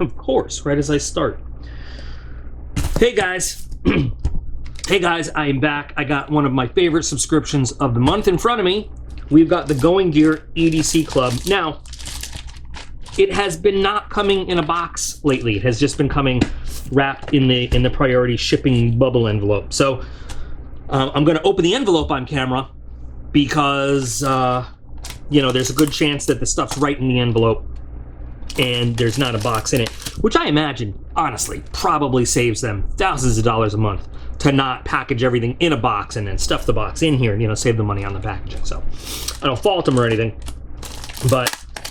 Of course, right as I start. Hey guys. Hey guys, I am back. I got one of my favorite subscriptions of the month in front of me. We've got the Going Gear EDC Club. Now, it has been not coming in a box lately. It has just been coming wrapped in the priority shipping bubble envelope. So I'm going to open the envelope on camera because there's a good chance that the stuff's right in the envelope and there's not a box in it, which I imagine, honestly, probably saves them thousands of dollars a month to not package everything in a box and then stuff the box in here and, save the money on the packaging. So I don't fault them or anything,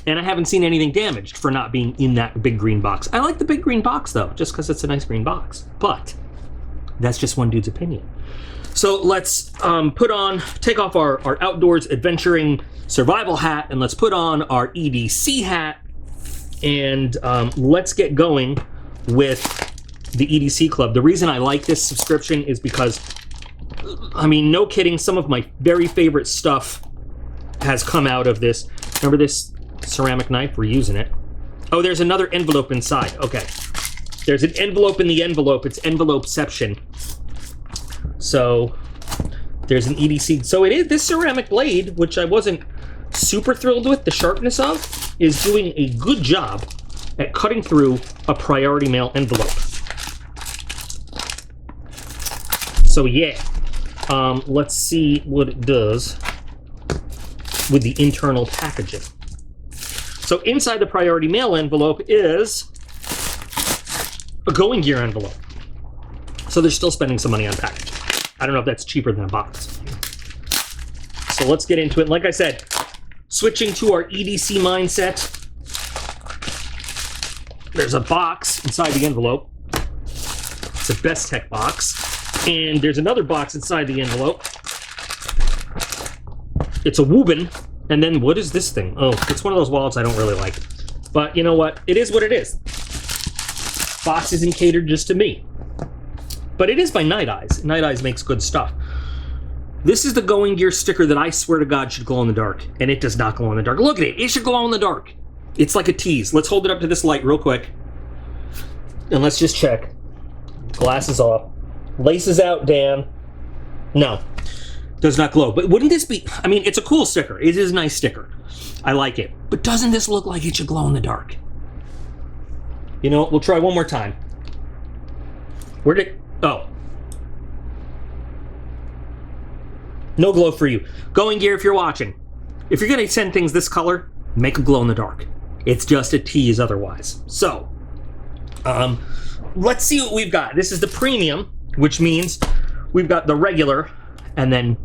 and I haven't seen anything damaged for not being in that big green box. I like the big green box though, just because it's a nice green box, but that's just one dude's opinion. So let's take off our outdoors adventuring survival hat, and let's put on our EDC hat, and let's get going with the EDC Club. The reason I like this subscription is because, I mean, no kidding, some of my very favorite stuff has come out of this. Remember this ceramic knife? We're using it. Oh, there's another envelope inside. Okay. There's an envelope in the envelope. It's envelopeception. So there's an EDC. So it is this ceramic blade, which I wasn't super thrilled with the sharpness of, is doing a good job at cutting through a priority mail envelope. So yeah, let's see what it does with the internal packaging. So inside the priority mail envelope is a Going Gear envelope. So they're still spending some money on packaging. I don't know if that's cheaper than a box. So let's get into it. Like I said, switching to our EDC mindset, there's a box inside the envelope. It's a Bestech box. And there's another box inside the envelope. It's a Wuben. And then what is this thing? Oh, it's one of those wallets I don't really like. But you know what? It is what it is. Box isn't catered just to me. But it is by Night Eyes. Night Eyes makes good stuff. This is the Going Gear sticker that I swear to God should glow in the dark. And it does not glow in the dark. Look at it. It should glow in the dark. It's like a tease. Let's hold it up to this light real quick. And let's just check. Glasses off. Laces out, Dan. No. Does not glow. But wouldn't this be... I mean, it's a cool sticker. It is a nice sticker. I like it. But doesn't this look like it should glow in the dark? You know, we'll try one more time. Where did... Oh. No glow for you. Going Gear, if you're watching, if you're going to send things this color, make them glow in the dark. It's just a tease otherwise. So, let's see what we've got. This is the premium, which means we've got the regular and then,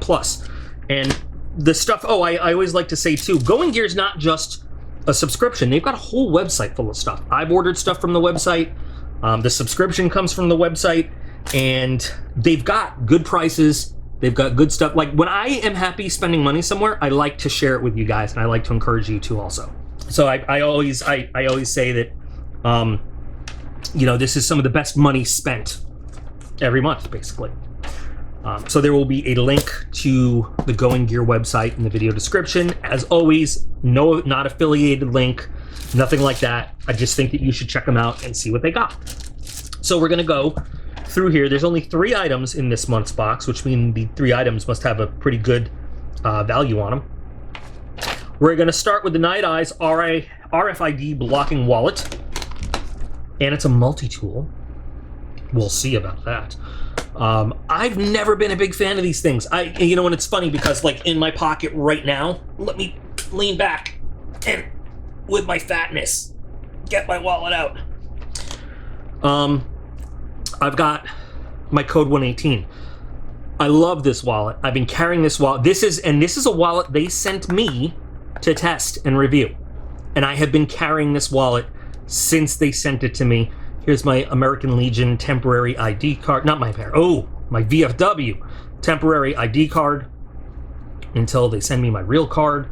plus. And the stuff, I always like to say too, Going Gear is not just a subscription. They've got a whole website full of stuff. I've ordered stuff from the website. The subscription comes from the website, and they've got good prices. They've got good stuff. Like, when I am happy spending money somewhere, I like to share it with you guys, and I like to encourage you to also. So I always say that, this is some of the best money spent every month, basically. So there will be a link to the Going Gear website in the video description. As always, not affiliated link, nothing like that. I just think that you should check them out and see what they got. So we're gonna go through here. There's only 3 items in this month's box, which means the 3 items must have a pretty good value on them. We're gonna start with the Night Eyes RFID blocking wallet. And it's a multi-tool. We'll see about that. I've never been a big fan of these things. And it's funny because, like, in my pocket right now, let me lean back and with my fatness get my wallet out. I've got my code 118. I love this wallet. I've been carrying this wallet. This is a wallet they sent me to test and review. And I have been carrying this wallet since they sent it to me. Here's my American Legion temporary ID card. Not my pair. Oh, my VFW temporary ID card until they send me my real card,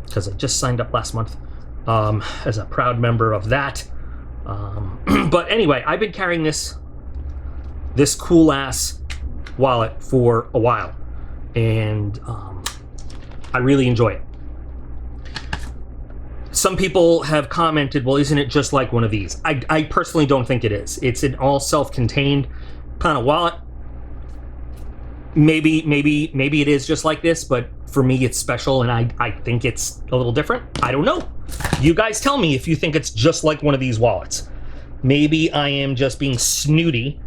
because I just signed up last month as a proud member of that. But anyway, I've been carrying this cool ass wallet for a while, and I really enjoy it. Some people have commented, well, isn't it just like one of these? I personally don't think it is. It's an all self-contained kind of wallet. Maybe it is just like this, but for me it's special, and I think it's a little different. I don't know. You guys tell me if you think it's just like one of these wallets. Maybe I am just being snooty,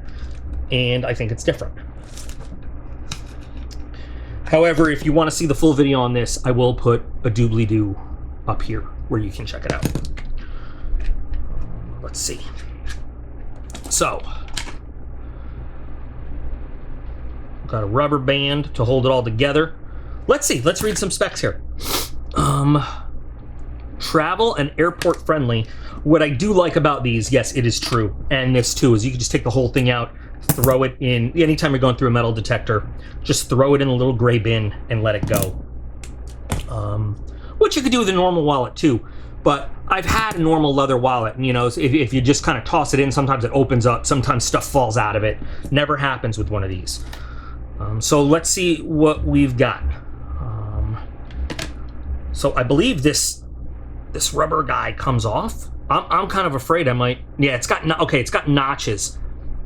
and I think it's different. However, if you want to see the full video on this, I will put a doobly-doo up here where you can check it out. Let's see. So, got a rubber band to hold it all together. Let's see. Let's read some specs here. Travel and airport friendly. What I do like about these, yes, it is true, and this too, is you can just take the whole thing out, throw it in. Anytime you're going through a metal detector, just throw it in a little gray bin and let it go. Which you could do with a normal wallet too, but I've had a normal leather wallet, and you know, if you just kind of toss it in, sometimes it opens up, sometimes stuff falls out of it. Never happens with one of these. So let's see what we've got. So I believe this rubber guy comes off. I'm kind of afraid I might. Yeah, it's got notches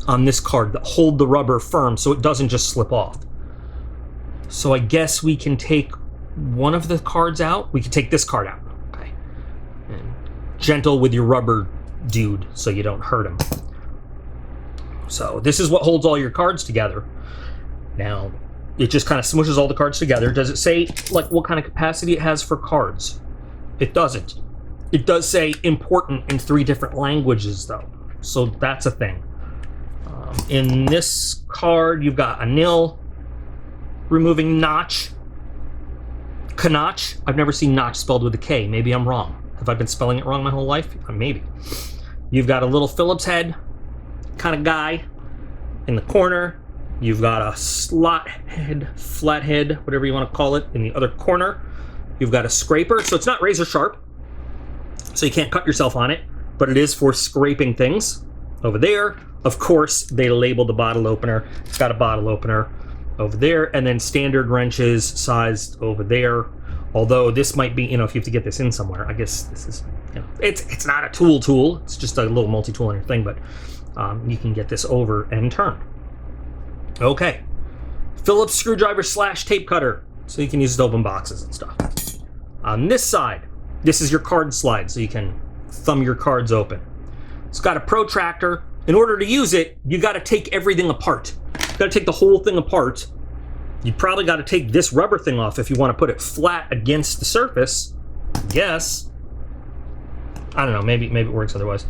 on this card that hold the rubber firm so it doesn't just slip off. So I guess we can take one of the cards out. We can take this card out. Okay. And gentle with your rubber dude so you don't hurt him. So this is what holds all your cards together. Now, it just kind of smushes all the cards together. Does it say like what kind of capacity it has for cards? It doesn't. It does say important in 3 different languages though. So that's a thing. In this card, you've got a nil, removing notch, Knotch. I've never seen notch spelled with a K. Maybe I'm wrong. Have I been spelling it wrong my whole life? Maybe. You've got a little Phillips head kind of guy in the corner. You've got a slot head, flathead, whatever you want to call it, in the other corner. You've got a scraper, so it's not razor sharp, so you can't cut yourself on it, but it is for scraping things. Over there, of course, they labeled the bottle opener. It's got a bottle opener over there, and then standard wrenches sized over there. Although this might be, you know, if you have to get this in somewhere, I guess this is, you know, it's not a tool. It's just a little multi-tool on your thing, but you can get this over and turn. Okay, Phillips screwdriver / tape cutter, so you can use it to open boxes and stuff. On this side, this is your card slide, so you can thumb your cards open. It's got a protractor. In order to use it, you got to take everything apart. You got to take the whole thing apart. You probably got to take this rubber thing off if you want to put it flat against the surface. Yes. I don't know. Maybe it works otherwise.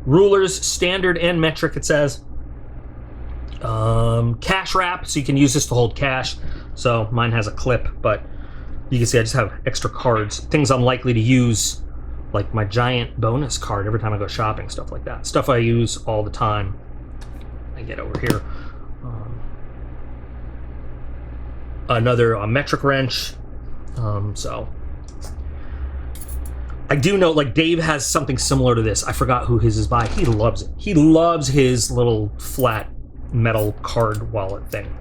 Rulers, standard and metric, it says. Cash wrap, so you can use this to hold cash. So mine has a clip, but you can see I just have extra cards. Things I'm likely to use, like my giant bonus card every time I go shopping, stuff like that. Stuff I use all the time. I get over here. Another metric wrench. So I do know, like, Dave has something similar to this. I forgot who his is by. He loves it. He loves his little flat metal card wallet thing,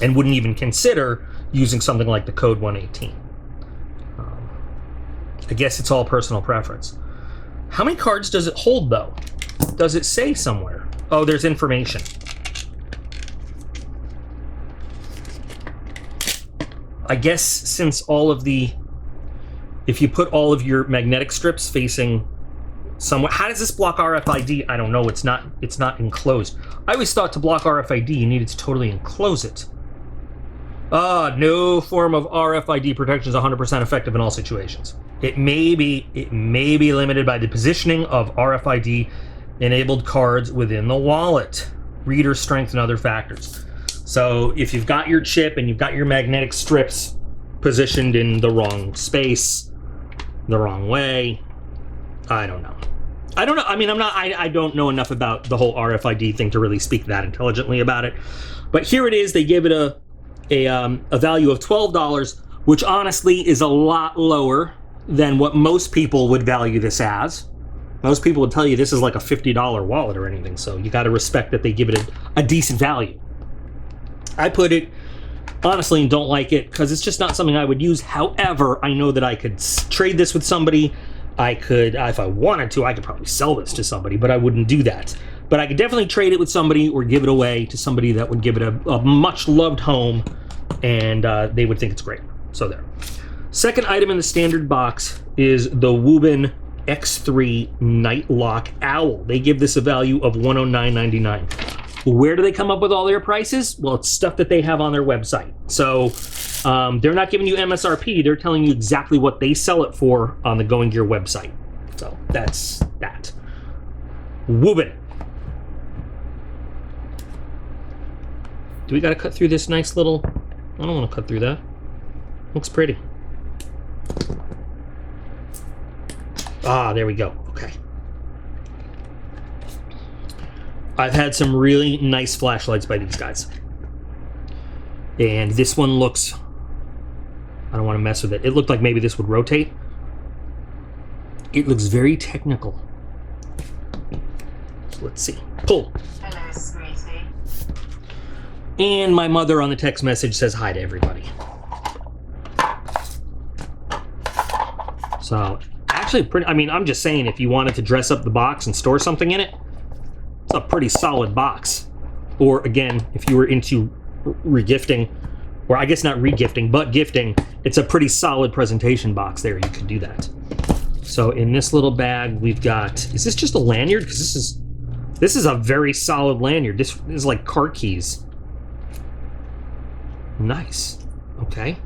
and wouldn't even consider using something like the Code 118. I guess it's all personal preference. How many cards does it hold, though? Does it say somewhere? Oh, there's information. I guess since all of the, if you put all of your magnetic strips facing somewhere, how does this block RFID? I don't know. It's not enclosed. I always thought to block RFID you needed to totally enclose it. No form of RFID protection is 100% effective in all situations. It may be limited by the positioning of RFID enabled cards within the wallet, reader strength, and other factors. So if you've got your chip and you've got your magnetic strips positioned in the wrong space, the wrong way, I don't know. I mean, I don't know enough about the whole RFID thing to really speak that intelligently about it. But here it is. They give it a value of $12, which honestly is a lot lower than what most people would value this as. Most people would tell you this is like a $50 wallet or anything, so you got to respect that they give it a decent value. I put it, honestly, and don't like it because it's just not something I would use. However, I know that I could trade this with somebody, I could, if I wanted to, I could probably sell this to somebody, but I wouldn't do that. But I could definitely trade it with somebody or give it away to somebody that would give it a much loved home, and they would think it's great. So there. Second item in the standard box is the Wuben X3 Night Lock Owl. They give this a value of $109.99. Where do they come up with all their prices? Well, it's stuff that they have on their website. So they're not giving you MSRP. They're telling you exactly what they sell it for on the Going Gear website. So that's that. Wuben. Do we got to cut through this nice little... I don't want to cut through that. Looks pretty. Ah, there we go. Okay. I've had some really nice flashlights by these guys. And this one looks... I don't want to mess with it. It looked like maybe this would rotate. It looks very technical. So let's see. Pull. Hello, sweetie. And my mother on the text message says hi to everybody. So, actually pretty... I mean, I'm just saying, if you wanted to dress up the box and store something in it, it's a pretty solid box. Or, again, if you were into regifting, or I guess not regifting, but gifting, it's a pretty solid presentation box there. You could do that. So, in this little bag, we've got... Is this just a lanyard? Because this is a very solid lanyard. This is like car keys. Nice. Okay.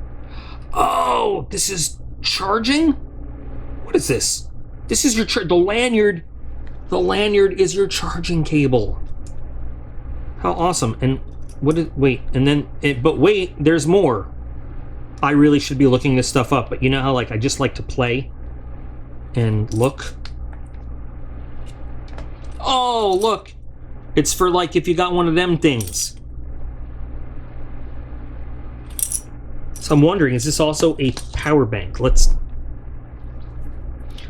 Oh, this is charging? What is this? This is your the lanyard. The lanyard is your charging cable. How awesome! And what is? Wait, and then but wait, there's more. I really should be looking this stuff up, but you know how like I just like to play and look. Oh, look! It's for like if you got one of them things. So I'm wondering, is this also a power bank? Let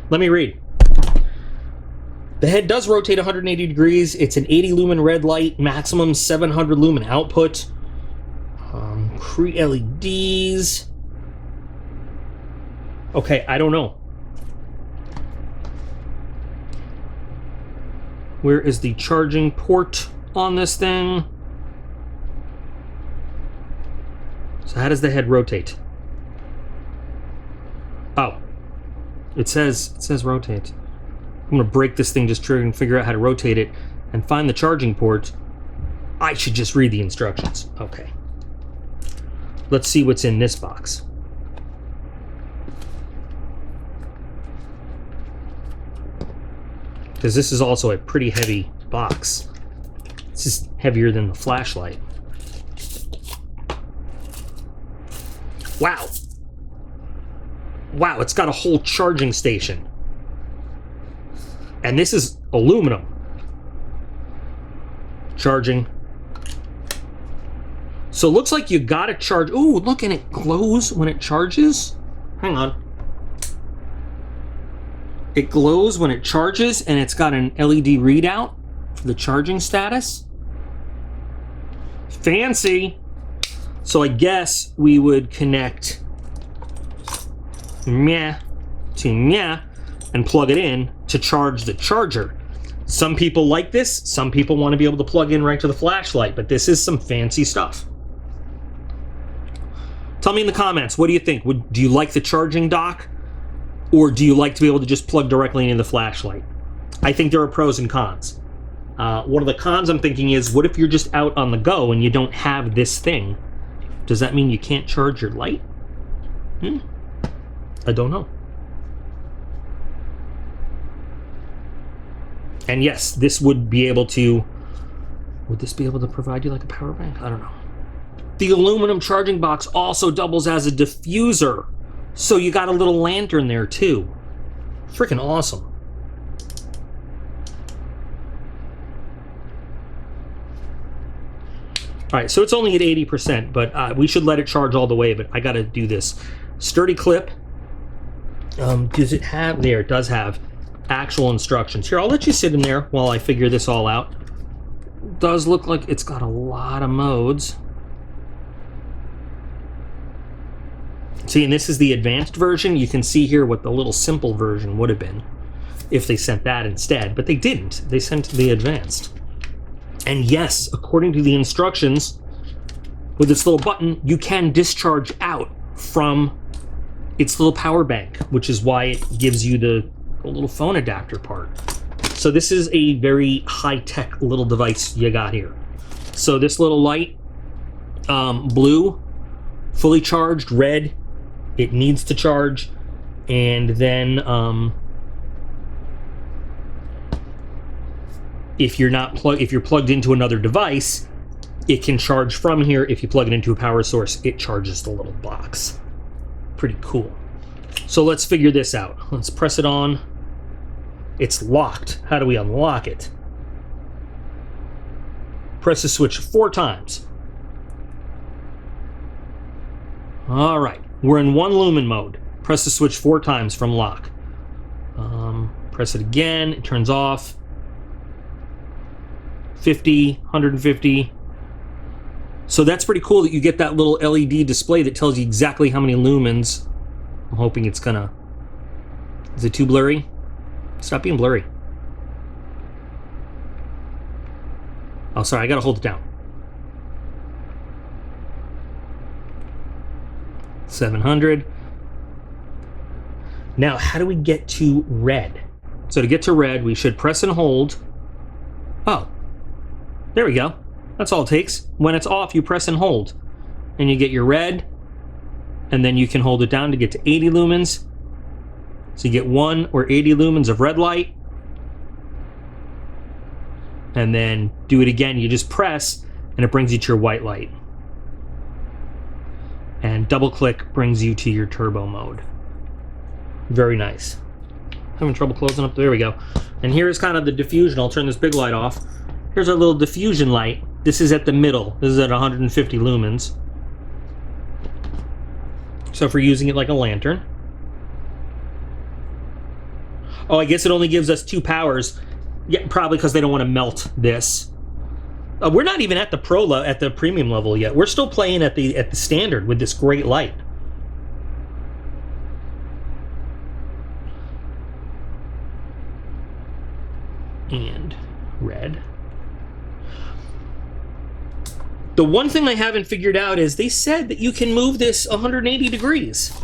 me read. The head does rotate 180 degrees. It's an 80 lumen red light, maximum 700 lumen output. Cree LEDs. Okay, I don't know. Where is the charging port on this thing? So how does the head rotate? Oh. It says rotate. I'm gonna break this thing just and figure out how to rotate it and find the charging port. I should just read the instructions. Okay. Let's see what's in this box. Because this is also a pretty heavy box. This is heavier than the flashlight. Wow. Wow, it's got a whole charging station. And this is aluminum. Charging. So it looks like you gotta charge. Ooh, look, and it glows when it charges. Hang on. It glows when it charges, and it's got an LED readout for the charging status. Fancy. So I guess we would connect meh to meh and plug it in to charge the charger. Some people like this. Some people want to be able to plug in right to the flashlight, but this is some fancy stuff. Tell me in the comments, what do you think? Do you like the charging dock? Or do you like to be able to just plug directly into the flashlight? I think there are pros and cons. One of the cons I'm thinking is, what if you're just out on the go and you don't have this thing? Does that mean you can't charge your light? I don't know. And yes, this would be able to... Would this be able to provide you like a power bank? I don't know. The aluminum charging box also doubles as a diffuser. So you got a little lantern there too. Freaking awesome. All right, so it's only at 80%, but we should let it charge all the way, but I gotta do this. Sturdy clip. Does it have, there, it does have actual instructions. Here, I'll let you sit in there while I figure this all out. It does look like it's got a lot of modes. See, and this is the advanced version. You can see here what the little simple version would have been if they sent that instead, but they didn't. They sent the advanced. And yes, according to the instructions, with this little button, you can discharge out from its little power bank, which is why it gives you the little phone adapter part. So this is a very high-tech little device you got here. So this little light, blue, fully charged, red, it needs to charge, and then if you're plugged into another device, it can charge from here. If you plug it into a power source, it charges the little box. Pretty cool. So let's figure this out. Let's press it on. It's locked. How do we unlock it? Press the switch 4 times. All right, we're in 1 lumen mode. Press the switch 4 times from lock. Press it again, it turns off. 50, 150. So that's pretty cool that you get that little LED display that tells you exactly how many lumens. I'm hoping it's gonna... Is it too blurry? Stop being blurry. Oh, sorry, I gotta hold it down. 700. Now, how do we get to red? So to get to red, we should press and hold. Oh, there we go. That's all it takes. When it's off, you press and hold. And you get your red, and then you can hold it down to get to 80 lumens. So you get 1 or 80 lumens of red light. And then do it again. You just press, and it brings you to your white light. And double click brings you to your turbo mode. Very nice. Having trouble closing up. There we go. And here's kind of the diffusion. I'll turn this big light off. Here's our little diffusion light. This is at the middle. This is at 150 lumens. So if we're using it like a lantern. Oh, I guess it only gives us 2 powers. Yeah, probably because they don't want to melt this. We're not even at the at the premium level yet. We're still playing at the standard with this great light. And red. The one thing I haven't figured out is they said that you can move this 180 degrees.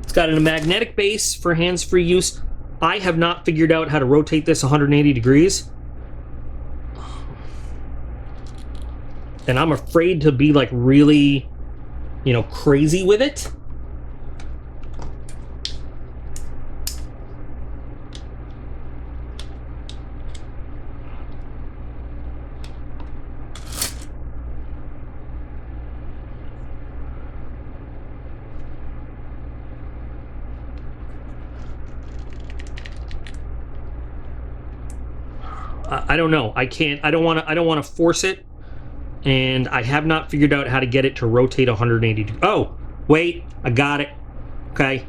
It's got a magnetic base for hands-free use. I have not figured out how to rotate this 180 degrees. And I'm afraid to be like really, you know, crazy with it. I don't know. I can't. I don't want to force it, and I have not figured out how to get it to rotate 180. Oh, wait, I got it. Okay.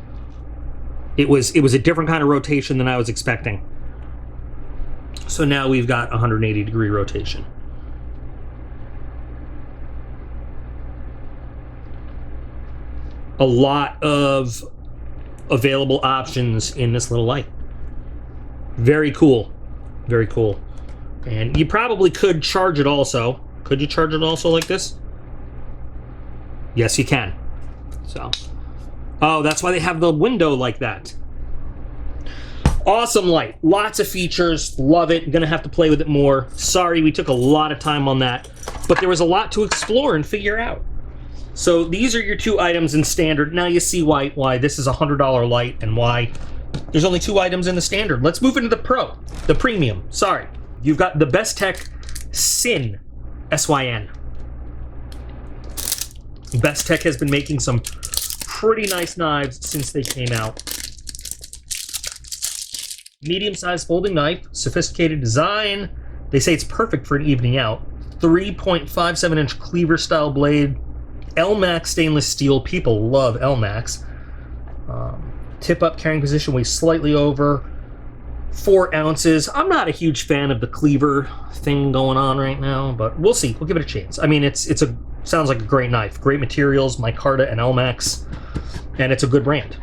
It was a different kind of rotation than I was expecting. So now we've got 180 degree rotation. A lot of available options in this little light. Very cool. Very cool. And you probably could charge it also. Could you charge it also like this? Yes, you can. So, oh, that's why they have the window like that. Awesome light. Lots of features. Love it. Gonna have to play with it more. Sorry, we took a lot of time on that, but there was a lot to explore and figure out. So these are your 2 items in standard. Now you see why this is a $100 light and why there's only 2 items in the standard. Let's move into the Pro, the Premium. Sorry. You've got the Bestech SYN, S-Y-N. Bestech has been making some pretty nice knives since they came out. Medium-sized folding knife, sophisticated design. They say it's perfect for an evening out. 3.57-inch cleaver-style blade. LMAX stainless steel. People love LMAX. Tip-up carrying position weighs slightly over. 4 ounces. I'm not a huge fan of the cleaver thing going on right now, but we'll see. We'll give it a chance. I mean, sounds like a great knife. Great materials, micarta and Elmax, and it's a good brand.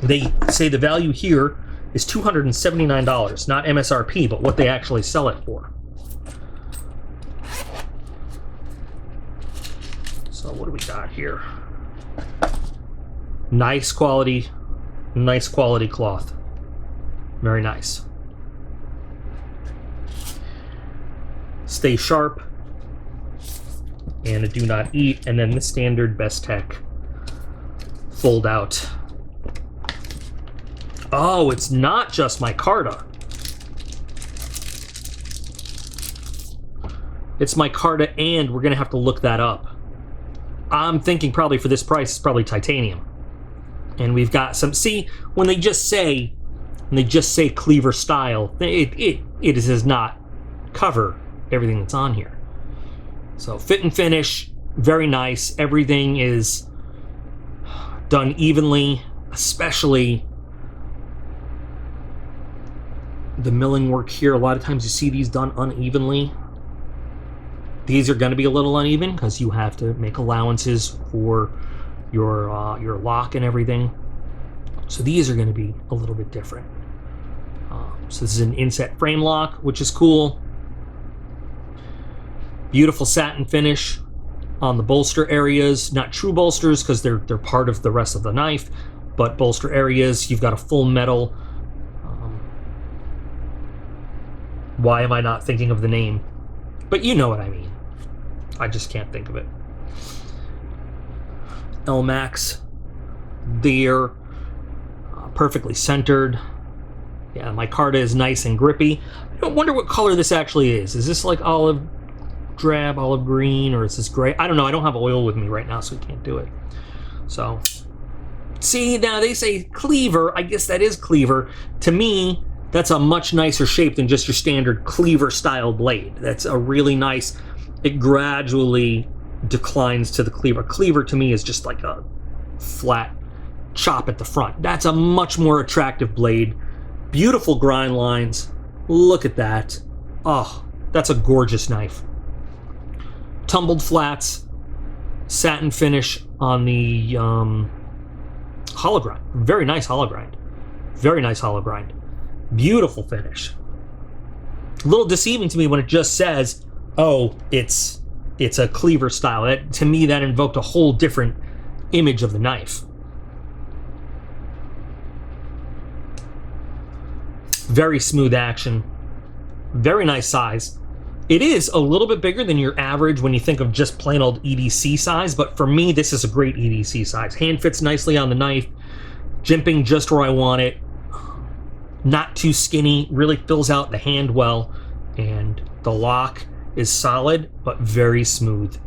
They say the value here is $279, not MSRP, but what they actually sell it for. So what do we got here? Nice quality cloth. Very nice. Stay sharp. And a do not eat. And then the standard Bestech fold out. Oh, it's not just micarta. It's micarta, and we're gonna have to look that up. I'm thinking probably for this price, it's probably titanium. And we've got some, see, when they just say cleaver style, it does not cover everything that's on here. So fit and finish, very nice. Everything is done evenly, especially the milling work here. A lot of times you see these done unevenly. These are going to be a little uneven because you have to make allowances for your lock and everything. So these are going to be a little bit different. So this is an inset frame lock, which is cool. Beautiful satin finish on the bolster areas. Not true bolsters because they're part of the rest of the knife, but bolster areas. You've got a full metal. Why am I not thinking of the name? But you know what I mean. I just can't think of it. Elmax there, perfectly centered. Yeah, micarta is nice and grippy. I wonder what color this actually is. Is this like olive drab, olive green, or is this gray? I don't know. I don't have oil with me right now, so we can't do it. So, see, now they say cleaver. I guess that is cleaver. To me, that's a much nicer shape than just your standard cleaver style blade. That's a really nice, it gradually declines to the cleaver. Cleaver to me is just like a flat chop at the front. That's a much more attractive blade. Beautiful grind lines. Look at that. Oh, that's a gorgeous knife. Tumbled flats, satin finish on the hollow grind. Very nice hollow grind. Very nice hollow grind. Beautiful finish. A little deceiving to me when it just says, oh, it's a cleaver style. That, to me, that invoked a whole different image of the knife. Very smooth action. Very nice size. It is a little bit bigger than your average when you think of just plain old EDC size, but for me, this is a great EDC size. Hand fits nicely on the knife. Jimping just where I want it. Not too skinny, really fills out the hand well, and the lock is solid but very smooth.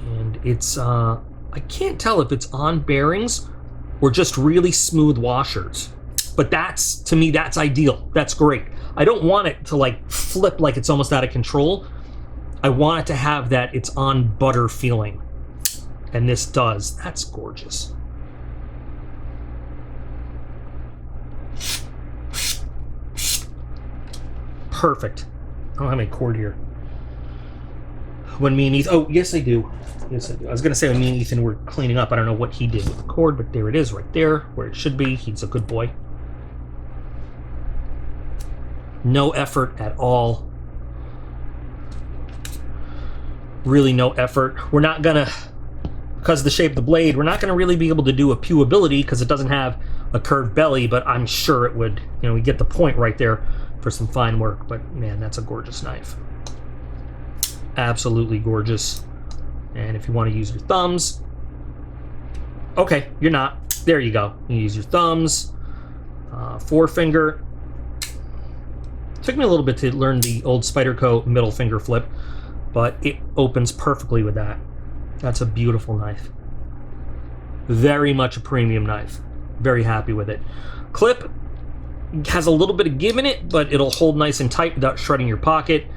And it's I can't tell if it's on bearings or just really smooth washers, but that's, to me, that's ideal. That's great. I don't want it to like flip like it's almost out of control. I want it to have that it's on butter feeling, and this does. That's gorgeous. Perfect. I don't have any cord here. When me and Ethan, oh, yes I do. Yes I do. I was gonna say when me and Ethan were cleaning up, I don't know what he did with the cord, but there it is right there, where it should be. He's a good boy. No effort at all. Really no effort. We're not gonna, because of the shape of the blade, we're not gonna really be able to do a pewability because it doesn't have a curved belly, but I'm sure it would, you know, we get the point right there for some fine work. But man, that's a gorgeous knife. Absolutely gorgeous. And if you want to use your thumbs, okay, you're not. There you go. You use your thumbs, forefinger. Took me a little bit to learn the old Spyderco middle finger flip, but it opens perfectly with that. That's a beautiful knife. Very much a premium knife. Very happy with it. Clip has a little bit of give in it, but it'll hold nice and tight without shredding your pocket.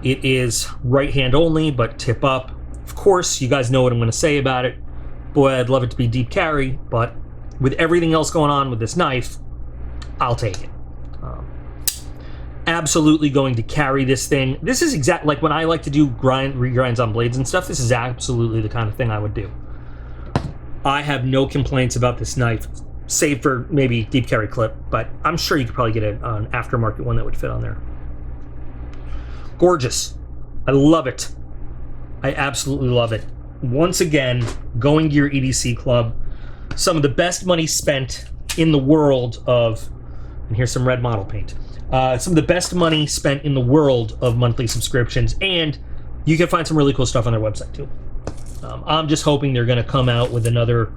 It is right hand only, but tip up. Of course, you guys know what I'm going to say about it. Boy, I'd love it to be deep carry, but with everything else going on with this knife, I'll take it. Absolutely going to carry this thing. This is exactly like when I like to do regrinds on blades and stuff. This is absolutely the kind of thing I would do. I have no complaints about this knife, save for maybe deep carry clip, but I'm sure you could probably get an aftermarket one that would fit on there. Gorgeous. I love it. I absolutely love it. Once again, Going Gear EDC Club, some of the best money spent in the world of, and here's some red model paint, some of the best money spent in the world of monthly subscriptions, and you can find some really cool stuff on their website too. I'm just hoping they're going to come out with another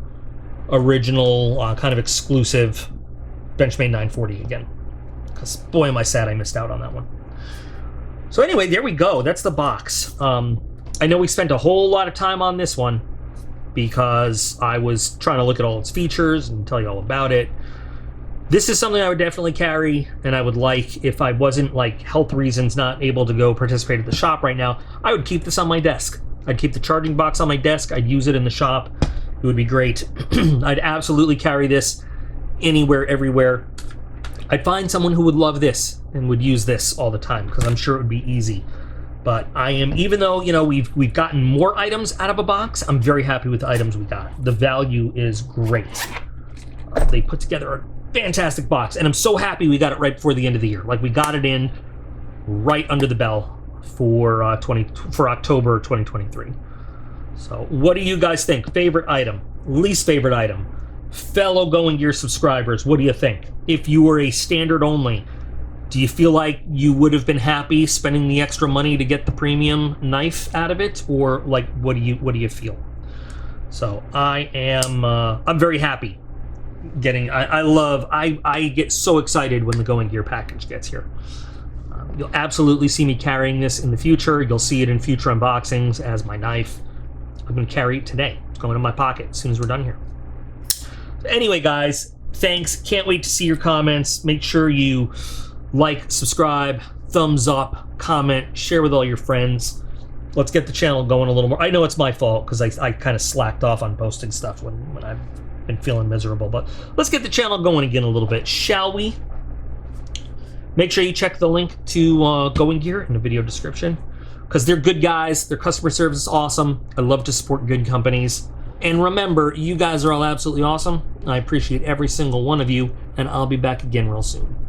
original, kind of exclusive Benchmade 940 again, because boy am I sad I missed out on that one. So anyway, there we go. That's the box. I know we spent a whole lot of time on this one because I was trying to look at all its features and tell you all about it. This is something I would definitely carry, and I would like, if I wasn't, like, health reasons not able to go participate at the shop right now, I would keep this on my desk. I'd keep the charging box on my desk. I'd use it in the shop. It would be great. I'd absolutely carry this anywhere, everywhere. I'd find someone who would love this and would use this all the time, because I'm sure it would be easy. But I am, even though, you know, we've gotten more items out of a box, I'm very happy with the items we got. The value is great. They put together a fantastic box, and I'm so happy we got it right before the end of the year. Like, we got it in right under the bell for October 2023. So what do you guys think? Favorite item, least favorite item? Fellow Going Gear subscribers, what do you think? If you were a standard only, do you feel like you would have been happy spending the extra money to get the premium knife out of it, or like what do you feel? So I'm very happy getting. I get so excited when the Going Gear package gets here. You'll absolutely see me carrying this in the future. You'll see it in future unboxings as my knife. I'm going to carry it today. It's going in my pocket as soon as we're done here. So anyway, guys, thanks. Can't wait to see your comments. Make sure you like, subscribe, thumbs up, comment, share with all your friends. Let's get the channel going a little more. I know it's my fault because I kind of slacked off on posting stuff when I've been feeling miserable, but let's get the channel going again a little bit, shall we? Make sure you check the link to Going Gear in the video description, because they're good guys. Their customer service is awesome. I love to support good companies. And remember, you guys are all absolutely awesome. I appreciate every single one of you, and I'll be back again real soon.